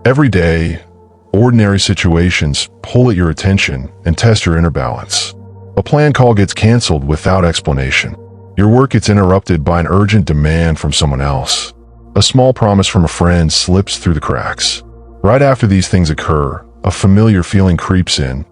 Every day, ordinary situations pull at your attention and test your inner balance. A planned call gets canceled without explanation. Your work gets interrupted by an urgent demand from someone else. A small promise from a friend slips through the cracks. Right after these things occur, a familiar feeling creeps in,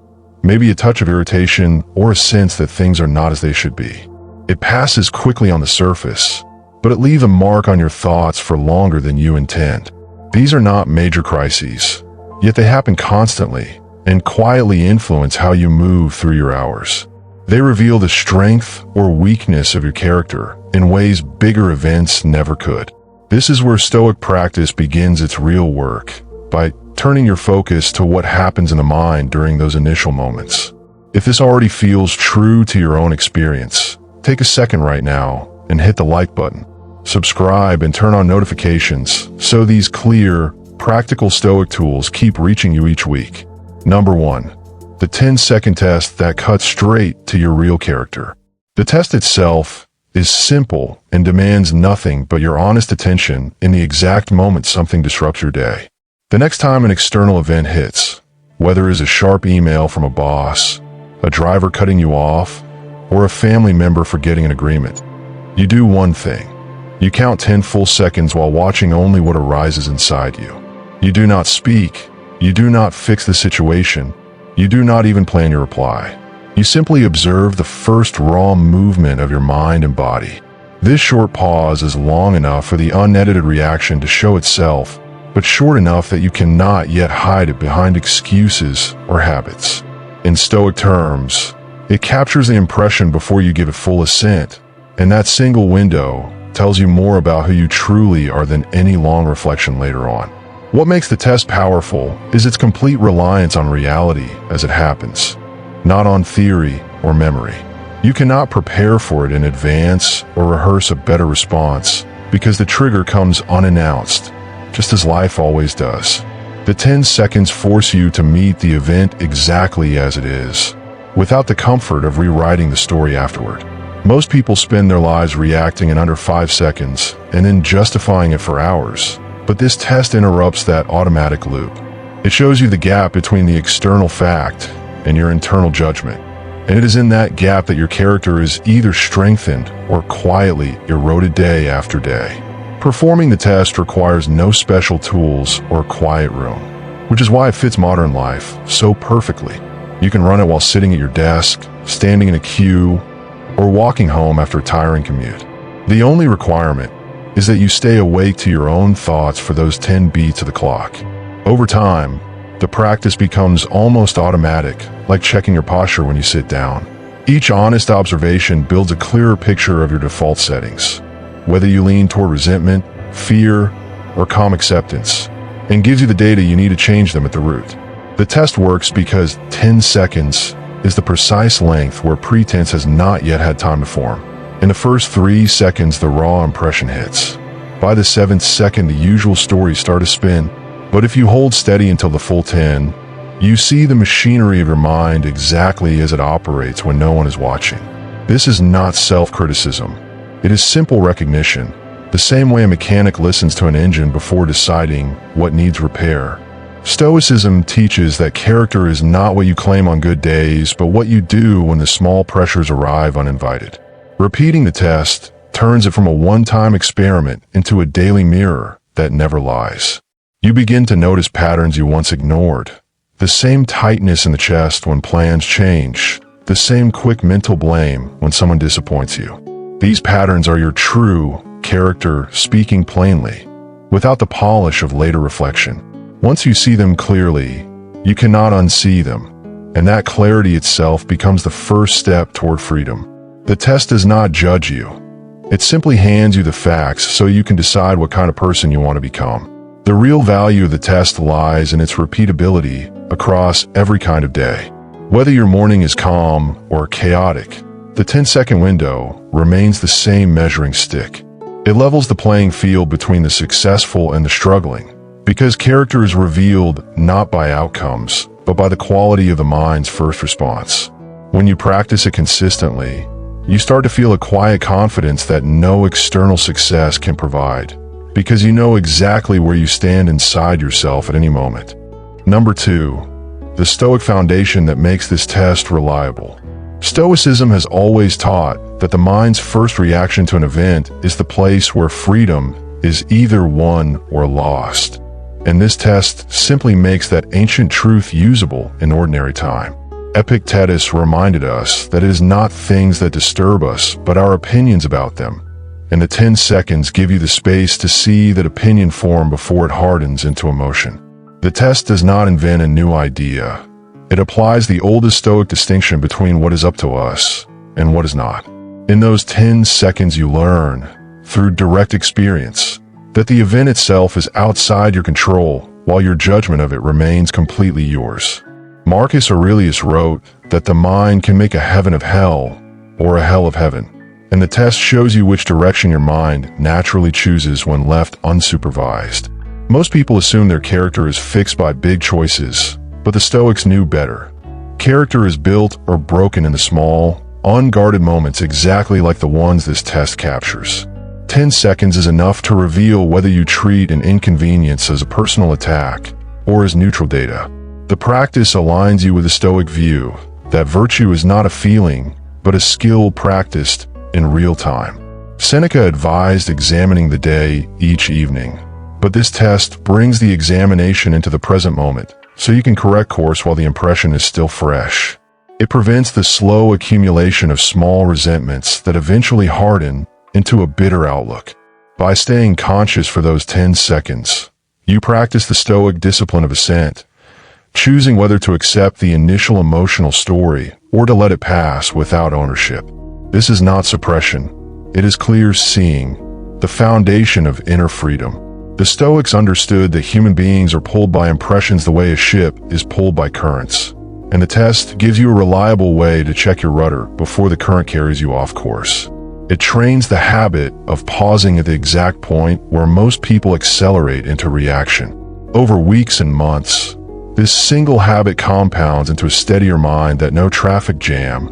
maybe a touch of irritation or a sense that things are not as they should be. It passes quickly on the surface, but it leaves a mark on your thoughts for longer than you intend. These are not major crises, yet they happen constantly and quietly influence how you move through your hours. They reveal the strength or weakness of your character in ways bigger events never could. This is where Stoic practice begins its real work, by turning your focus to what happens in the mind during those initial moments. If this already feels true to your own experience, take a second right now and hit the like button. Subscribe and turn on notifications so these clear, practical Stoic tools keep reaching you each week. Number 1. The 10-second test that cuts straight to your real character. The test itself is simple and demands nothing but your honest attention in the exact moment something disrupts your day. The next time an external event hits, whether it is a sharp email from a boss, a driver cutting you off, or a family member forgetting an agreement, you do one thing. You count 10 full seconds while watching only what arises inside you. You do not speak. You do not fix the situation. You do not even plan your reply. You simply observe the first raw movement of your mind and body. This short pause is long enough for the unedited reaction to show itself, but short enough that you cannot yet hide it behind excuses or habits. In Stoic terms, it captures the impression before you give it full assent, and that single window tells you more about who you truly are than any long reflection later on. What makes the test powerful is its complete reliance on reality as it happens, not on theory or memory. You cannot prepare for it in advance or rehearse a better response because the trigger comes unannounced, just as life always does. The 10 seconds force you to meet the event exactly as it is, without the comfort of rewriting the story afterward. Most people spend their lives reacting in under 5 seconds and then justifying it for hours, but this test interrupts that automatic loop. It shows you the gap between the external fact and your internal judgment, and it is in that gap that your character is either strengthened or quietly eroded day after day. Performing the test requires no special tools or quiet room, which is why it fits modern life so perfectly. You can run it while sitting at your desk, standing in a queue, or walking home after a tiring commute. The only requirement is that you stay awake to your own thoughts for those 10 beats of the clock. Over time, the practice becomes almost automatic, like checking your posture when you sit down. Each honest observation builds a clearer picture of your default settings, whether you lean toward resentment, fear, or calm acceptance, and gives you the data you need to change them at the root. The test works because 10 seconds is the precise length where pretense has not yet had time to form. In the first 3 seconds, the raw impression hits. By the 7th second, the usual stories start to spin. But if you hold steady until the full 10, you see the machinery of your mind exactly as it operates when no one is watching. This is not self-criticism. It is simple recognition, the same way a mechanic listens to an engine before deciding what needs repair. Stoicism teaches that character is not what you claim on good days, but what you do when the small pressures arrive uninvited. Repeating the test turns it from a one-time experiment into a daily mirror that never lies. You begin to notice patterns you once ignored. The same tightness in the chest when plans change. The same quick mental blame when someone disappoints you. These patterns are your true character speaking plainly, without the polish of later reflection. Once you see them clearly, you cannot unsee them, and that clarity itself becomes the first step toward freedom. The test does not judge you. It simply hands you the facts so you can decide what kind of person you want to become. The real value of the test lies in its repeatability across every kind of day. Whether your morning is calm or chaotic, the 10-second window remains the same measuring stick. It levels the playing field between the successful and the struggling, because character is revealed not by outcomes, but by the quality of the mind's first response. When you practice it consistently, you start to feel a quiet confidence that no external success can provide, because you know exactly where you stand inside yourself at any moment. Number 2, the Stoic foundation that makes this test reliable. Stoicism has always taught that the mind's first reaction to an event is the place where freedom is either won or lost. And this test simply makes that ancient truth usable in ordinary time. Epictetus reminded us that it is not things that disturb us, but our opinions about them. And the 10 seconds give you the space to see that opinion form before it hardens into emotion. The test does not invent a new idea. It applies the oldest Stoic distinction between what is up to us and what is not. In those 10 seconds you learn, through direct experience, that the event itself is outside your control, while your judgment of it remains completely yours. Marcus Aurelius wrote that the mind can make a heaven of hell or a hell of heaven, and the test shows you which direction your mind naturally chooses when left unsupervised. Most people assume their character is fixed by big choices, but the Stoics knew better. Character is built or broken in the small, unguarded moments exactly like the ones this test captures. 10 seconds is enough to reveal whether you treat an inconvenience as a personal attack or as neutral data. The practice aligns you with the Stoic view that virtue is not a feeling, but a skill practiced in real time. Seneca advised examining the day each evening, but this test brings the examination into the present moment, so you can correct course while the impression is still fresh. It prevents the slow accumulation of small resentments that eventually harden into a bitter outlook. By staying conscious for those 10 seconds, you practice the Stoic discipline of assent, choosing whether to accept the initial emotional story or to let it pass without ownership. This is not suppression. It is clear seeing, the foundation of inner freedom. The Stoics understood that human beings are pulled by impressions the way a ship is pulled by currents, and the test gives you a reliable way to check your rudder before the current carries you off course. It trains the habit of pausing at the exact point where most people accelerate into reaction. Over weeks and months, this single habit compounds into a steadier mind that no traffic jam,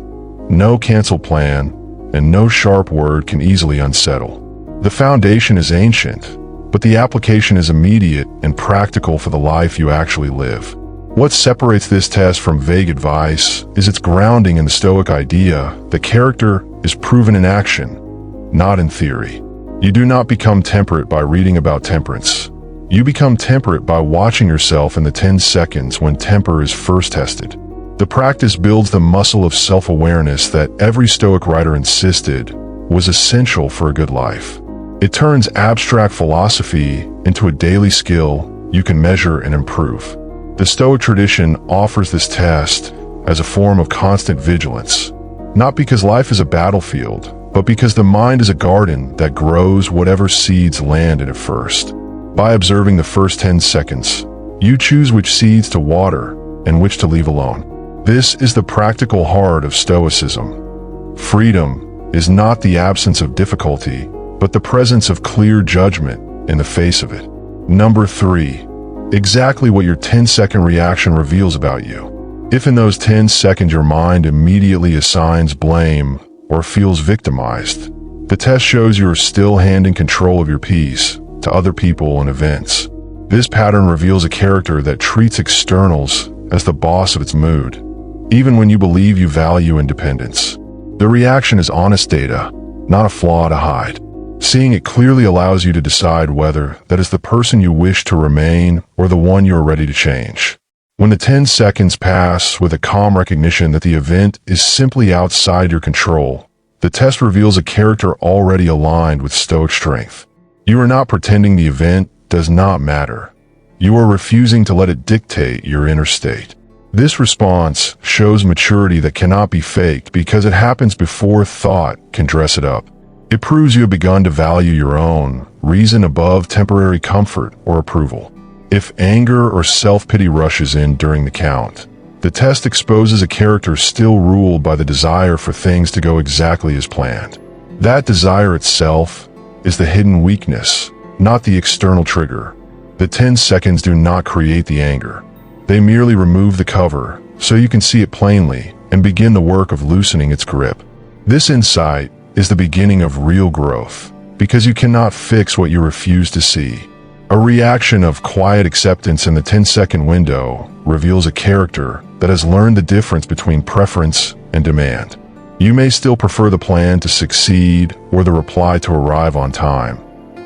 no cancel plan, and no sharp word can easily unsettle. The foundation is ancient, but the application is immediate and practical for the life you actually live. What separates this test from vague advice is its grounding in the Stoic idea that character is proven in action, not in theory. You do not become temperate by reading about temperance. You become temperate by watching yourself in the 10 seconds when temper is first tested. The practice builds the muscle of self-awareness that every Stoic writer insisted was essential for a good life. It turns abstract philosophy into a daily skill you can measure and improve. The Stoic tradition offers this test as a form of constant vigilance, not because life is a battlefield, but because the mind is a garden that grows whatever seeds land in it first. By observing the first 10 seconds, you choose which seeds to water and which to leave alone. This is the practical heart of Stoicism. Freedom is not the absence of difficulty, but the presence of clear judgment in the face of it. Number 3, exactly what your 10-second reaction reveals about you. If in those 10 seconds your mind immediately assigns blame or feels victimized, the test shows you are still handing control of your peace to other people and events. This pattern reveals a character that treats externals as the boss of its mood, even when you believe you value independence. The reaction is honest data, not a flaw to hide. Seeing it clearly allows you to decide whether that is the person you wish to remain or the one you are ready to change. When the 10 seconds pass with a calm recognition that the event is simply outside your control, the test reveals a character already aligned with Stoic strength. You are not pretending the event does not matter. You are refusing to let it dictate your inner state. This response shows maturity that cannot be faked because it happens before thought can dress it up. It proves you have begun to value your own reason above temporary comfort or approval. If anger or self-pity rushes in during the count, the test exposes a character still ruled by the desire for things to go exactly as planned. That desire itself is the hidden weakness, not the external trigger. The 10 seconds do not create the anger. They merely remove the cover so you can see it plainly and begin the work of loosening its grip. This insight is the beginning of real growth, because you cannot fix what you refuse to see. A reaction of quiet acceptance in the 10-second window reveals a character that has learned the difference between preference and demand. You may still prefer the plan to succeed or the reply to arrive on time,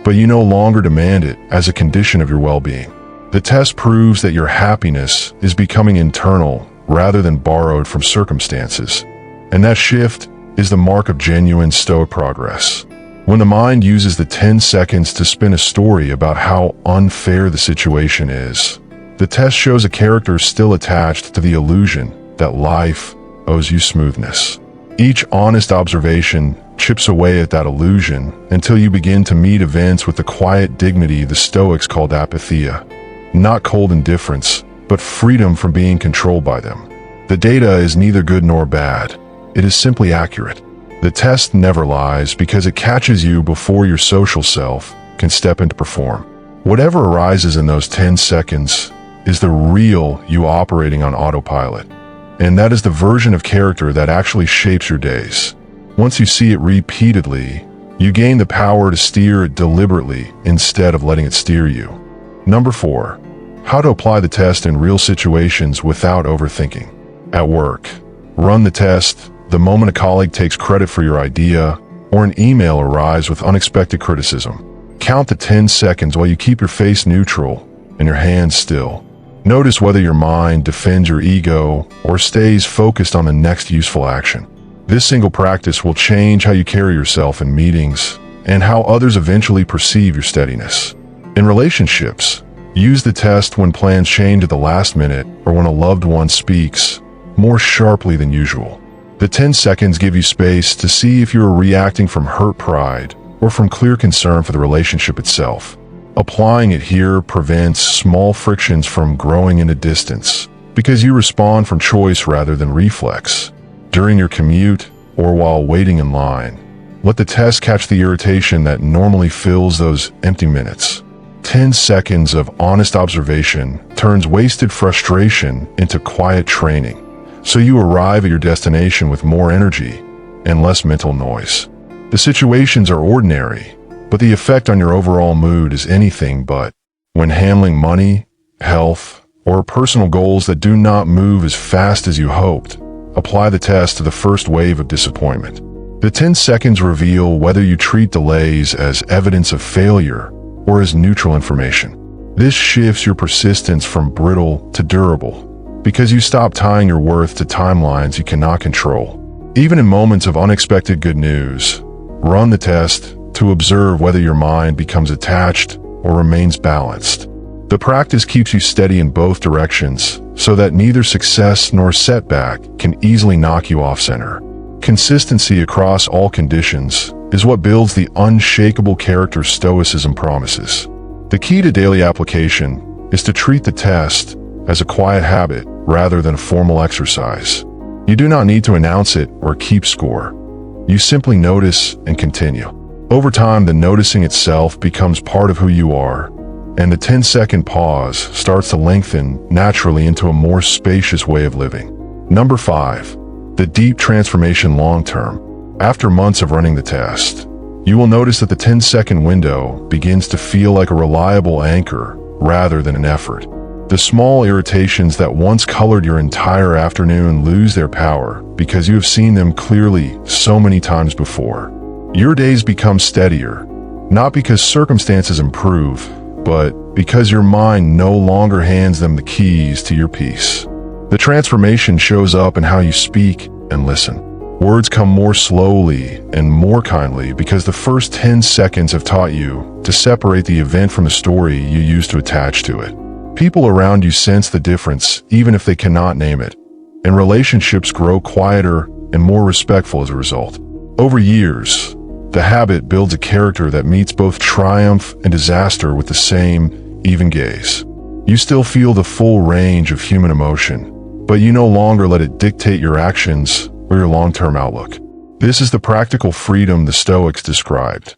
but you no longer demand it as a condition of your well-being. The test proves that your happiness is becoming internal rather than borrowed from circumstances, and that shift is the mark of genuine Stoic progress. When the mind uses the 10 seconds to spin a story about how unfair the situation is, the test shows a character still attached to the illusion that life owes you smoothness. Each honest observation chips away at that illusion until you begin to meet events with the quiet dignity the Stoics called apatheia. Not cold indifference, but freedom from being controlled by them. The data is neither good nor bad. It is simply accurate. The test never lies because it catches you before your social self can step in to perform. Whatever arises in those 10 seconds is the real you operating on autopilot. And that is the version of character that actually shapes your days. Once you see it repeatedly, you gain the power to steer it deliberately instead of letting it steer you. Number 4. How to apply the test in real situations without overthinking. At work, run the test the moment a colleague takes credit for your idea or an email arrives with unexpected criticism. Count the 10 seconds while you keep your face neutral and your hands still. Notice whether your mind defends your ego or stays focused on the next useful action. This single practice will change how you carry yourself in meetings and how others eventually perceive your steadiness. In relationships, use the test when plans change at the last minute or when a loved one speaks more sharply than usual. The 10 seconds give you space to see if you are reacting from hurt pride or from clear concern for the relationship itself. Applying it here prevents small frictions from growing into distance because you respond from choice rather than reflex. During your commute or while waiting in line, let the test catch the irritation that normally fills those empty minutes. 10 seconds of honest observation turns wasted frustration into quiet training, so you arrive at your destination with more energy and less mental noise. The situations are ordinary, but the effect on your overall mood is anything but. When handling money, health, or personal goals that do not move as fast as you hoped, apply the test to the first wave of disappointment. The 10 seconds reveal whether you treat delays as evidence of failure or as neutral information. This shifts your persistence from brittle to durable, because you stop tying your worth to timelines you cannot control. Even in moments of unexpected good news, run the test to observe whether your mind becomes attached or remains balanced. The practice keeps you steady in both directions so that neither success nor setback can easily knock you off center. Consistency across all conditions is what builds the unshakable character Stoicism promises. The key to daily application is to treat the test as a quiet habit rather than a formal exercise. You do not need to announce it or keep score. You simply notice and continue. Over time, the noticing itself becomes part of who you are, and the 10-second pause starts to lengthen naturally into a more spacious way of living. Number 5. The deep transformation long-term. After months of running the test, you will notice that the 10-second window begins to feel like a reliable anchor rather than an effort. The small irritations that once colored your entire afternoon lose their power because you have seen them clearly so many times before. Your days become steadier, not because circumstances improve, but because your mind no longer hands them the keys to your peace. The transformation shows up in how you speak and listen. Words come more slowly and more kindly because the first 10 seconds have taught you to separate the event from the story you used to attach to it. People around you sense the difference even if they cannot name it, and relationships grow quieter and more respectful as a result. Over years, the habit builds a character that meets both triumph and disaster with the same, even gaze. You still feel the full range of human emotion, but you no longer let it dictate your actions or your long-term outlook. This is the practical freedom the Stoics described.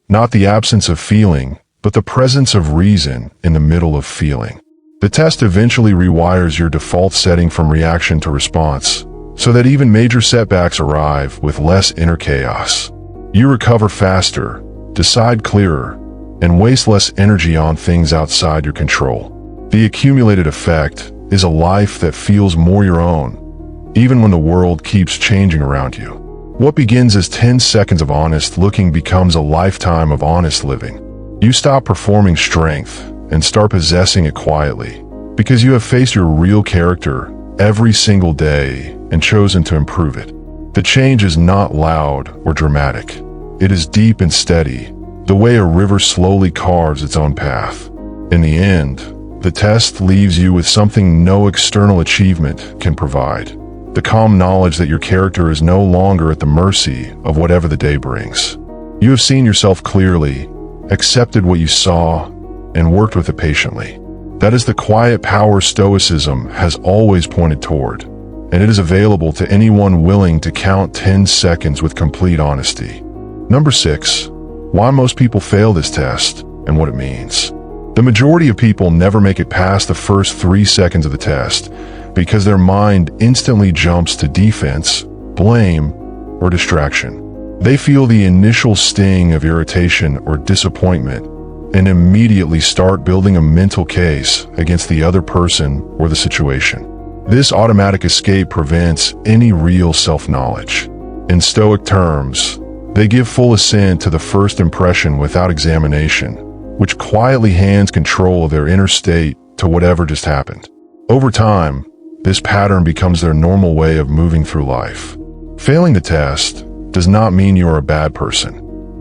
Not the absence of feeling, but the presence of reason in the middle of feeling. The test eventually rewires your default setting from reaction to response, so that even major setbacks arrive with less inner chaos. You recover faster, decide clearer, and waste less energy on things outside your control. The accumulated effect is a life that feels more your own, even when the world keeps changing around you. What begins as 10 seconds of honest looking becomes a lifetime of honest living. You stop performing strength and start possessing it quietly, because you have faced your real character every single day and chosen to improve it. The change is not loud or dramatic. It is deep and steady, the way a river slowly carves its own path. In the end, the test leaves you with something no external achievement can provide: the calm knowledge that your character is no longer at the mercy of whatever the day brings. You have seen yourself clearly, accepted what you saw, and worked with it patiently. That is the quiet power Stoicism has always pointed toward, and it is available to anyone willing to count 10 seconds with complete honesty. Number 6. Why most people fail this test and what it means. The majority of people never make it past the first 3 seconds of the test because their mind instantly jumps to defense, blame, or distraction. They feel the initial sting of irritation or disappointment and immediately start building a mental case against the other person or the situation. This automatic escape prevents any real self-knowledge. In Stoic terms, they give full assent to the first impression without examination, which quietly hands control of their inner state to whatever just happened. Over time, this pattern becomes their normal way of moving through life. Failing the test does not mean you are a bad person.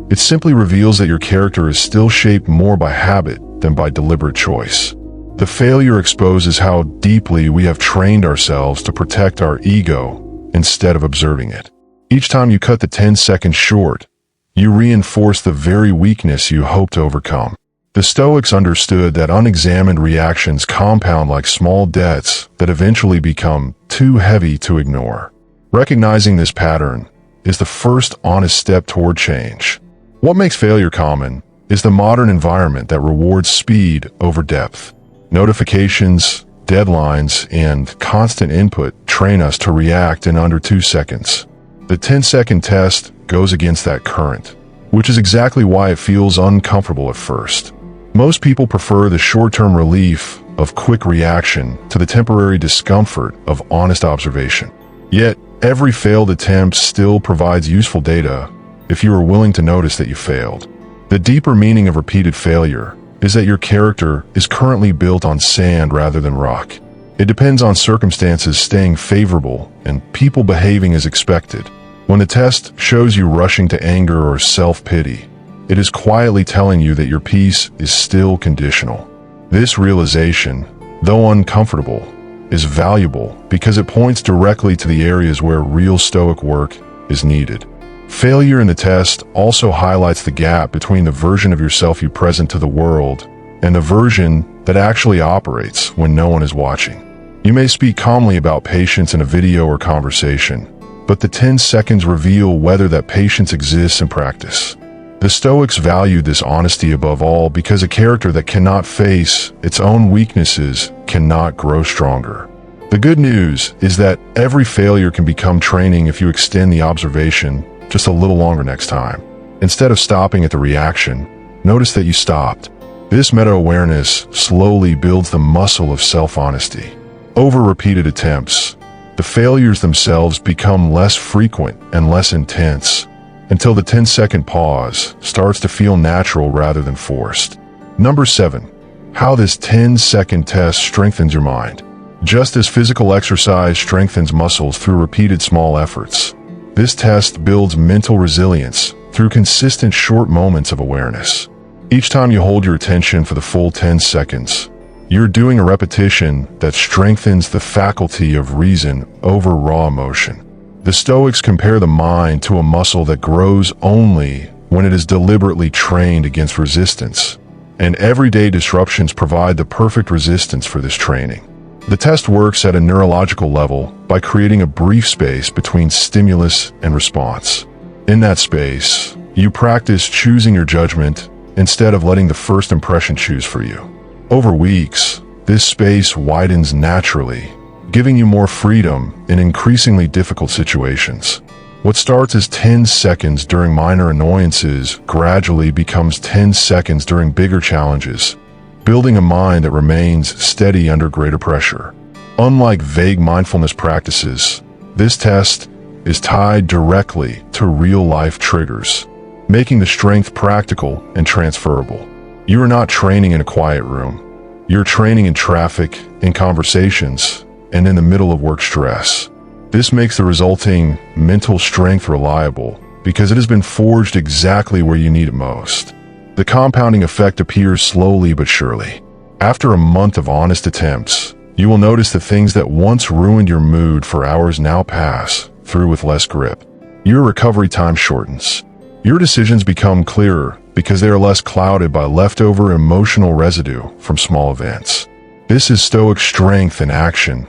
It simply reveals that your character is still shaped more by habit than by deliberate choice. The failure exposes how deeply we have trained ourselves to protect our ego instead of observing it. Each time you cut the 10 seconds short, you reinforce the very weakness you hope to overcome. The Stoics understood that unexamined reactions compound like small debts that eventually become too heavy to ignore. Recognizing this pattern is the first honest step toward change. What makes failure common is the modern environment that rewards speed over depth. Notifications, deadlines, and constant input train us to react in under 2 seconds. The 10-second test goes against that current, which is exactly why it feels uncomfortable at first. Most people prefer the short-term relief of quick reaction to the temporary discomfort of honest observation. Yet, every failed attempt still provides useful data if you are willing to notice that you failed. The deeper meaning of repeated failure is that your character is currently built on sand rather than rock. It depends on circumstances staying favorable and people behaving as expected. When the test shows you rushing to anger or self-pity, it is quietly telling you that your peace is still conditional. This realization, though uncomfortable, is valuable because it points directly to the areas where real Stoic work is needed. Failure in the test also highlights the gap between the version of yourself you present to the world and the version that actually operates when no one is watching. You may speak calmly about patience in a video or conversation, but the 10 seconds reveal whether that patience exists in practice. The Stoics valued this honesty above all because a character that cannot face its own weaknesses cannot grow stronger. The good news is that every failure can become training if you extend the observation just a little longer next time. Instead of stopping at the reaction, notice that you stopped. This meta-awareness slowly builds the muscle of self-honesty. Over repeated attempts, the failures themselves become less frequent and less intense, until the 10-second pause starts to feel natural rather than forced. Number 7. How this 10-second test strengthens your mind. Just as physical exercise strengthens muscles through repeated small efforts, this test builds mental resilience through consistent short moments of awareness. Each time you hold your attention for the full 10 seconds, you're doing a repetition that strengthens the faculty of reason over raw emotion. The Stoics compare the mind to a muscle that grows only when it is deliberately trained against resistance, and everyday disruptions provide the perfect resistance for this training. The test works at a neurological level by creating a brief space between stimulus and response. In that space, you practice choosing your judgment instead of letting the first impression choose for you. Over weeks, this space widens naturally, giving you more freedom in increasingly difficult situations. What starts as 10 seconds during minor annoyances gradually becomes 10 seconds during bigger challenges, building a mind that remains steady under greater pressure. Unlike vague mindfulness practices, this test is tied directly to real-life triggers, making the strength practical and transferable. You are not training in a quiet room. You're training in traffic, in conversations, and in the middle of work stress. This makes the resulting mental strength reliable because it has been forged exactly where you need it most. The compounding effect appears slowly but surely. After a month of honest attempts, you will notice that things that once ruined your mood for hours now pass through with less grip. Your recovery time shortens. Your decisions become clearer because they are less clouded by leftover emotional residue from small events. This is Stoic strength in action,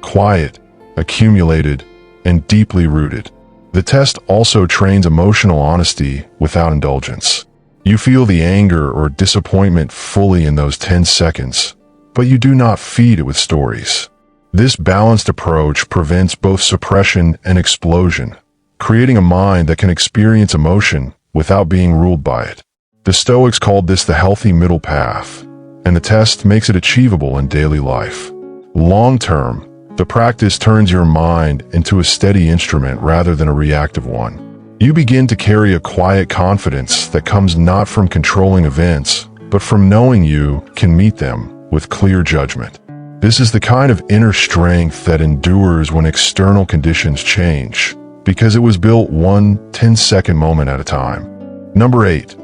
quiet, accumulated, and deeply rooted. The test also trains emotional honesty without indulgence. You feel the anger or disappointment fully in those 10 seconds, but you do not feed it with stories. This balanced approach prevents both suppression and explosion, creating a mind that can experience emotion without being ruled by it. The Stoics called this the healthy middle path, and the test makes it achievable in daily life. Long-term, the practice turns your mind into a steady instrument rather than a reactive one. You begin to carry a quiet confidence that comes not from controlling events, but from knowing you can meet them with clear judgment. This is the kind of inner strength that endures when external conditions change, because it was built one 10-second moment at a time. Number 8.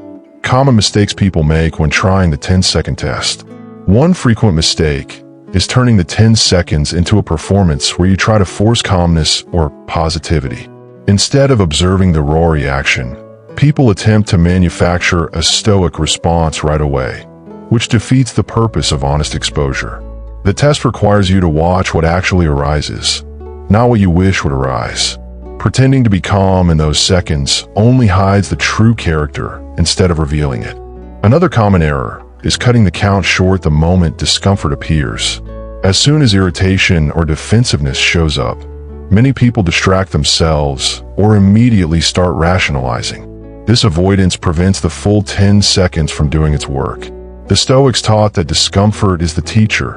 Common mistakes people make when trying the 10-second test. One frequent mistake is turning the 10 seconds into a performance where you try to force calmness or positivity. Instead of observing the raw reaction, people attempt to manufacture a stoic response right away, which defeats the purpose of honest exposure. The test requires you to watch what actually arises, not what you wish would arise. Pretending to be calm in those seconds only hides the true character instead of revealing it. Another common error is cutting the count short the moment discomfort appears. As soon as irritation or defensiveness shows up, many people distract themselves or immediately start rationalizing. This avoidance prevents the full 10 seconds from doing its work. The Stoics taught that discomfort is the teacher,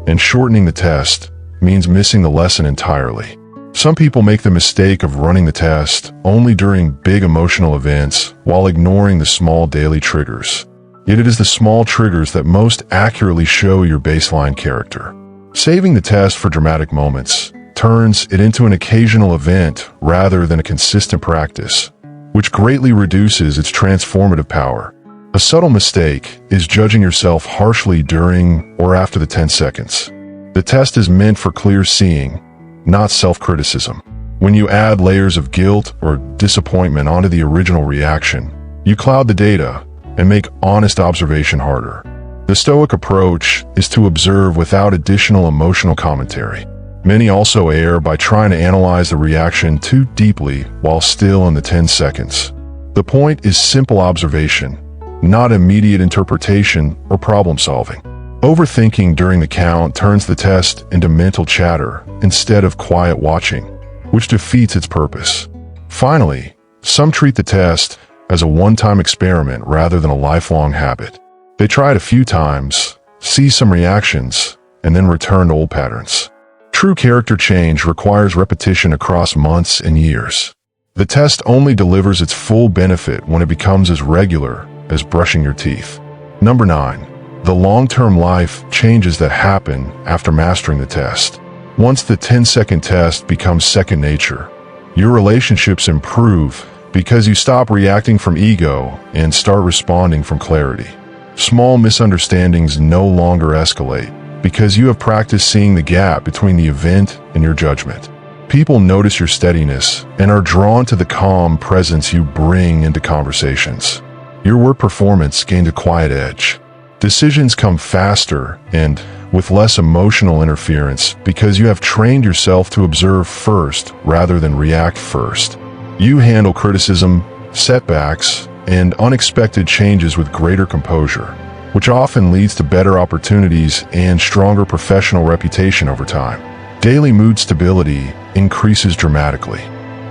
and shortening the test means missing the lesson entirely. Some people make the mistake of running the test only during big emotional events while ignoring the small daily triggers. Yet it is the small triggers that most accurately show your baseline character. Saving the test for dramatic moments turns it into an occasional event rather than a consistent practice, which greatly reduces its transformative power. A subtle mistake is judging yourself harshly during or after the 10 seconds. The test is meant for clear seeing, not self-criticism. When you add layers of guilt or disappointment onto the original reaction, you cloud the data and make honest observation harder. The Stoic approach is to observe without additional emotional commentary. Many also err by trying to analyze the reaction too deeply while still in the 10 seconds. The point is simple observation, not immediate interpretation or problem solving. Overthinking during the count turns the test into mental chatter instead of quiet watching, which defeats its purpose. Finally, some treat the test as a one-time experiment rather than a lifelong habit. They try it a few times, see some reactions, and then return to old patterns. True character change requires repetition across months and years. The test only delivers its full benefit when it becomes as regular as brushing your teeth. Number 9. The long-term life changes that happen after mastering the test. Once the 10-second test becomes second nature, your relationships improve because you stop reacting from ego and start responding from clarity. Small misunderstandings no longer escalate because you have practiced seeing the gap between the event and your judgment. People notice your steadiness and are drawn to the calm presence you bring into conversations. Your work performance gained a quiet edge. Decisions come faster and with less emotional interference because you have trained yourself to observe first rather than react first. You handle criticism, setbacks, and unexpected changes with greater composure, which often leads to better opportunities and stronger professional reputation over time. Daily mood stability increases dramatically.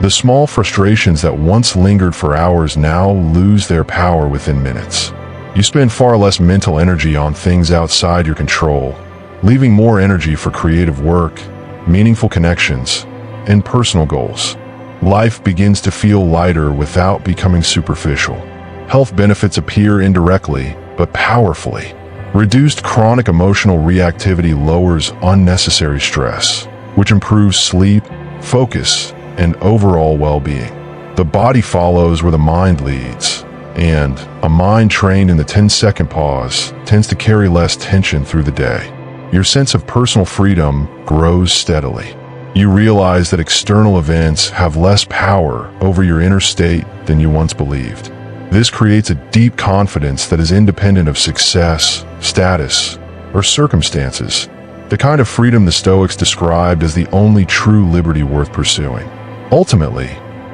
The small frustrations that once lingered for hours now lose their power within minutes. You spend far less mental energy on things outside your control, leaving more energy for creative work, meaningful connections, and personal goals. Life begins to feel lighter without becoming superficial. Health benefits appear indirectly, but powerfully. Reduced chronic emotional reactivity lowers unnecessary stress, which improves sleep, focus, and overall well-being. The body follows where the mind leads, and a mind trained in the 10-second pause tends to carry less tension through the day. Your sense of personal freedom grows steadily. You realize that external events have less power over your inner state than you once believed. This creates a deep confidence that is independent of success, status, or circumstances, the kind of freedom the Stoics described as the only true liberty worth pursuing. Ultimately,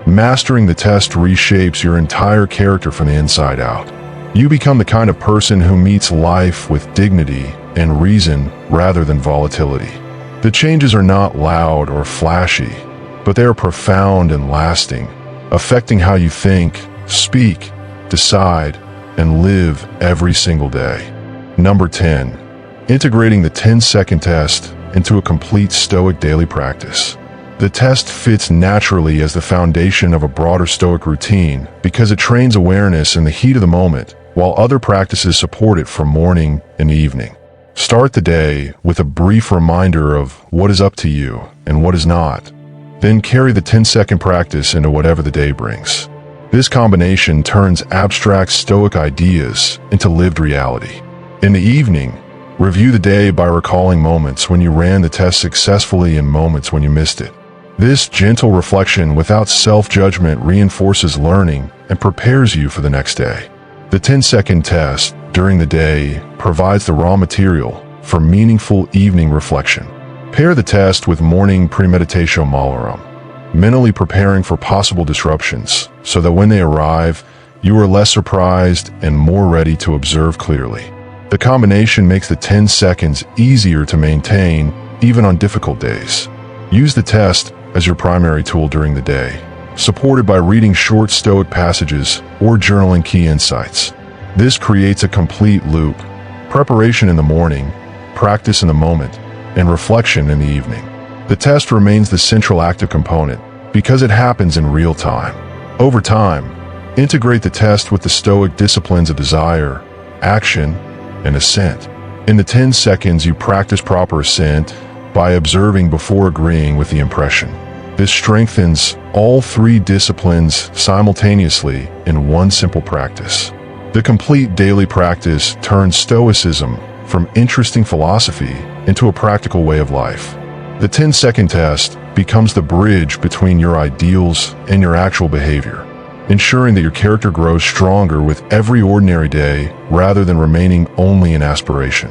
mastering the test reshapes your entire character from the inside out. You become the kind of person who meets life with dignity and reason rather than volatility. The changes are not loud or flashy, but they are profound and lasting, affecting how you think, speak, decide, and live every single day. Number 10. Integrating the 10-second test into a complete Stoic daily practice. The test fits naturally as the foundation of a broader Stoic routine because it trains awareness in the heat of the moment, while other practices support it from morning and evening. Start the day with a brief reminder of what is up to you and what is not. Then carry the 10-second practice into whatever the day brings. This combination turns abstract Stoic ideas into lived reality. In the evening, review the day by recalling moments when you ran the test successfully and moments when you missed it. This gentle reflection without self-judgment reinforces learning and prepares you for the next day. The 10-second test during the day provides the raw material for meaningful evening reflection. Pair the test with morning premeditatio malorum, mentally preparing for possible disruptions so that when they arrive, you are less surprised and more ready to observe clearly. The combination makes the 10 seconds easier to maintain even on difficult days. Use the test as your primary tool during the day, supported by reading short Stoic passages or journaling key insights. This creates a complete loop: preparation in the morning, practice in the moment, and reflection in the evening. The test remains the central active component because it happens in real time. Over time, integrate the test with the Stoic disciplines of desire, action, and assent. In the 10 seconds, you practice proper assent by observing before agreeing with the impression. This strengthens all three disciplines simultaneously in one simple practice. The complete daily practice turns Stoicism from interesting philosophy into a practical way of life. The 10-second test becomes the bridge between your ideals and your actual behavior, ensuring that your character grows stronger with every ordinary day rather than remaining only an aspiration.